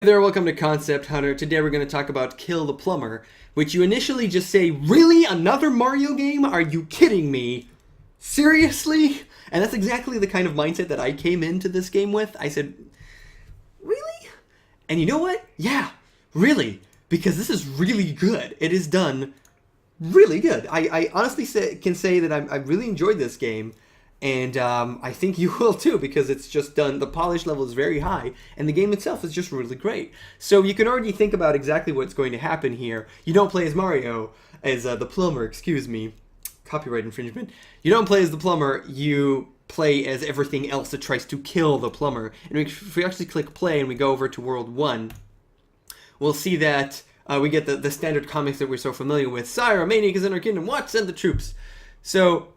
Hey there, welcome to Concept Hunter. Today we're going to talk about Kill the Plumber, which you initially just say, really? Another Mario game? Are you kidding me? Seriously? And that's exactly the kind of mindset that I came into this game with. I said, really? And you know what? Yeah, really. Because this is really good. It is done really good. I honestly can say that I really enjoyed this game. And I think you will too, because it's just done, the polish level is very high, and the game itself is just really great. So you can already think about exactly what's going to happen here. You don't play as Mario, as the plumber, excuse me, copyright infringement. You don't play as the plumber, you play as everything else that tries to kill the plumber. And if we actually click play and we go over to World 1, we'll see that we get the standard comics that we're so familiar with. Sire, a maniac is in our kingdom, what? Send the troops. So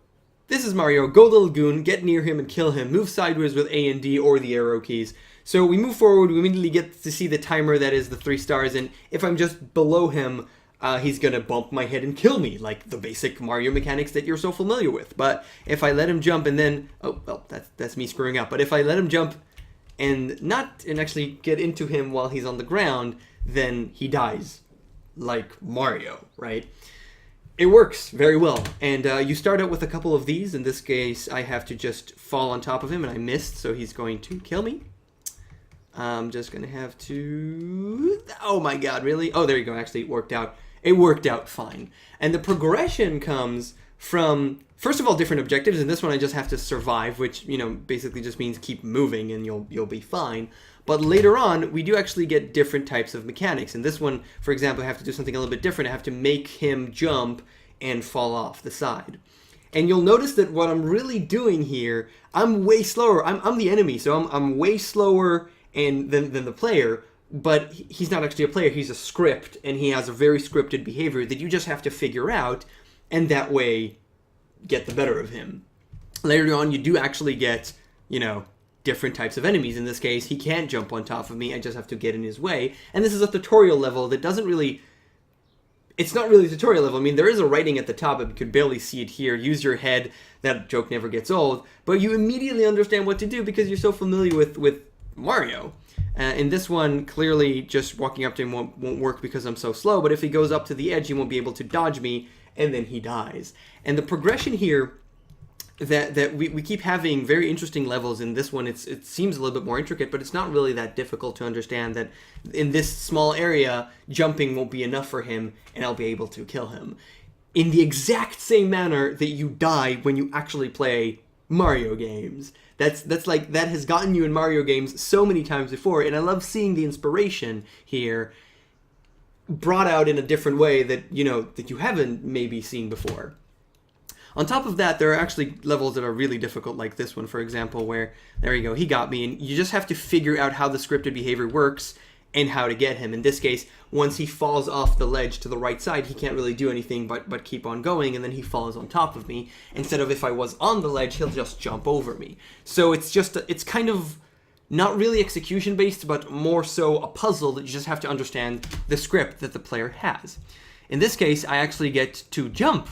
this is Mario. Go the lagoon, get near him and kill him. Move sideways with A and D or the arrow keys. So we move forward, we immediately get to see the timer that is the 3 stars, and if I'm just below him, he's gonna bump my head and kill me, like the basic Mario mechanics that you're so familiar with. But if I let him jump and then, oh, well, that's me screwing up. But if I let him jump and actually get into him while he's on the ground, then he dies, like Mario, right? It works very well, and you start out with a couple of these. In this case, I have to just fall on top of him, and I missed, so he's going to kill me. I'm just going to have to... Oh my god, really? Oh, there you go. Actually, it worked out. It worked out fine. And the progression comes from, first of all, different objectives. In this one, I just have to survive, which, you know, basically just means keep moving, and you'll be fine. But later on, we do actually get different types of mechanics. In this one, for example, I have to do something a little bit different. I have to make him jump and fall off the side. And you'll notice that what I'm really doing here, I'm way slower. I'm the enemy, so I'm way slower than the player, but he's not actually a player. He's a script, and he has a very scripted behavior that you just have to figure out, and that way get the better of him. Later on, you do actually get, you know, different types of enemies. In this case, he can't jump on top of me. I just have to get in his way. And this is a tutorial level that doesn't really... It's not really a tutorial level. I mean, there is a writing at the top, but you could barely see it here. Use your head. That joke never gets old. But you immediately understand what to do because you're so familiar with Mario. In this one, clearly, just walking up to him won't work because I'm so slow. But if he goes up to the edge, he won't be able to dodge me, and then he dies. And the progression here... that we keep having very interesting levels. In this one, it seems a little bit more intricate, but it's not really that difficult to understand that in this small area, jumping won't be enough for him, and I'll be able to kill him. In the exact same manner that you die when you actually play Mario games. That's like, that has gotten you in Mario games so many times before, and I love seeing the inspiration here brought out in a different way that, you know, that you haven't maybe seen before. On top of that, there are actually levels that are really difficult, like this one, for example, where, there you go, he got me, and you just have to figure out how the scripted behavior works and how to get him. In this case, once he falls off the ledge to the right side, he can't really do anything but keep on going, and then he falls on top of me. Instead of if I was on the ledge, he'll just jump over me. So it's just, it's kind of not really execution-based, but more so a puzzle that you just have to understand the script that the player has. In this case, I actually get to jump,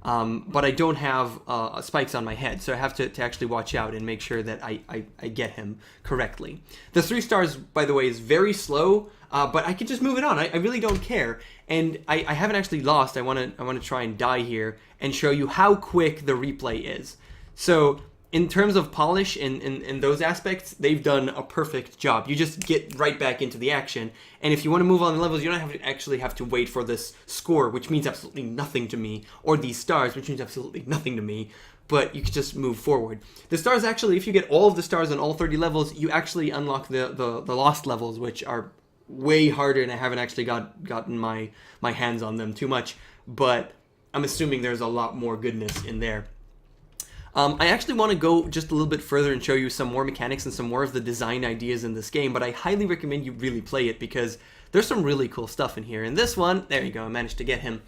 but I don't have spikes on my head, so I have to actually watch out and make sure that I get him correctly. The 3 stars, by the way, is very slow, but I can just move it on. I really don't care, and I haven't actually lost. I want to try and die here and show you how quick the replay is. So in terms of polish in those aspects, they've done a perfect job. You just get right back into the action, and if you want to move on the levels, you don't have to wait for this score, which means absolutely nothing to me, or these stars, which means absolutely nothing to me, but you can just move forward. The stars actually, if you get all of the stars on all 30 levels, you actually unlock the lost levels, which are way harder, and I haven't actually gotten my hands on them too much, but I'm assuming there's a lot more goodness in there. I actually want to go just a little bit further and show you some more mechanics and some more of the design ideas in this game, but I highly recommend you really play it because there's some really cool stuff in here. In this one, there you go, I managed to get him.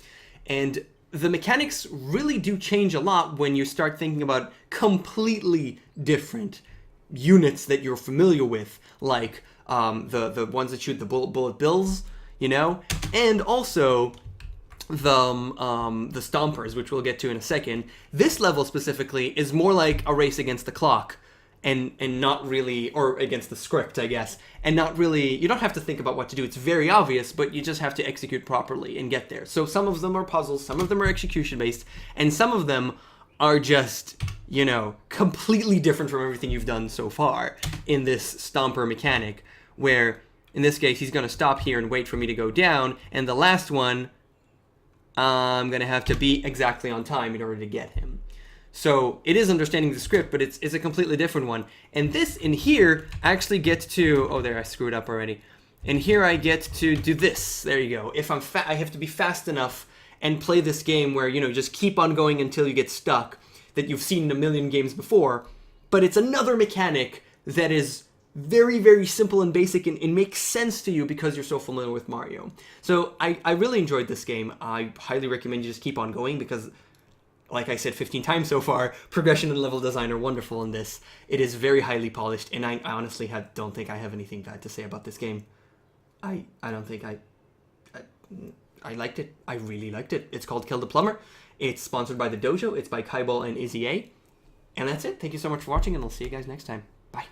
And the mechanics really do change a lot when you start thinking about completely different units that you're familiar with, like the ones that shoot the bullet bills, you know, and also the stompers, which we'll get to in a second. This level specifically is more like a race against the clock, and not really, or against the script, I guess, and not really, you don't have to think about what to do. It's very obvious, but you just have to execute properly and get there. So some of them are puzzles, some of them are execution based, and some of them are just, you know, completely different from everything you've done so far in this Stomper mechanic, where in this case he's going to stop here and wait for me to go down, and the last one I'm going to have to be exactly on time in order to get him. So it is understanding the script, but it's a completely different one. And this in here, I actually get to, oh there, I screwed up already. And here I get to do this. There you go. If I have to be fast enough and play this game where, you know, just keep on going until you get stuck, that you've seen in a million games before. But it's another mechanic that is very, very simple and basic, and it makes sense to you because you're so familiar with Mario. So I really enjoyed this game. I highly recommend you just keep on going because, like I said 15 times so far, progression and level design are wonderful in this. It is very highly polished, and I honestly don't think I have anything bad to say about this game. I don't think I liked it. I really liked it. It's called Kill the Plumber. It's sponsored by The Dojo. It's by Kaibol and Izzy A. And that's it. Thank you so much for watching, and I'll see you guys next time. Bye.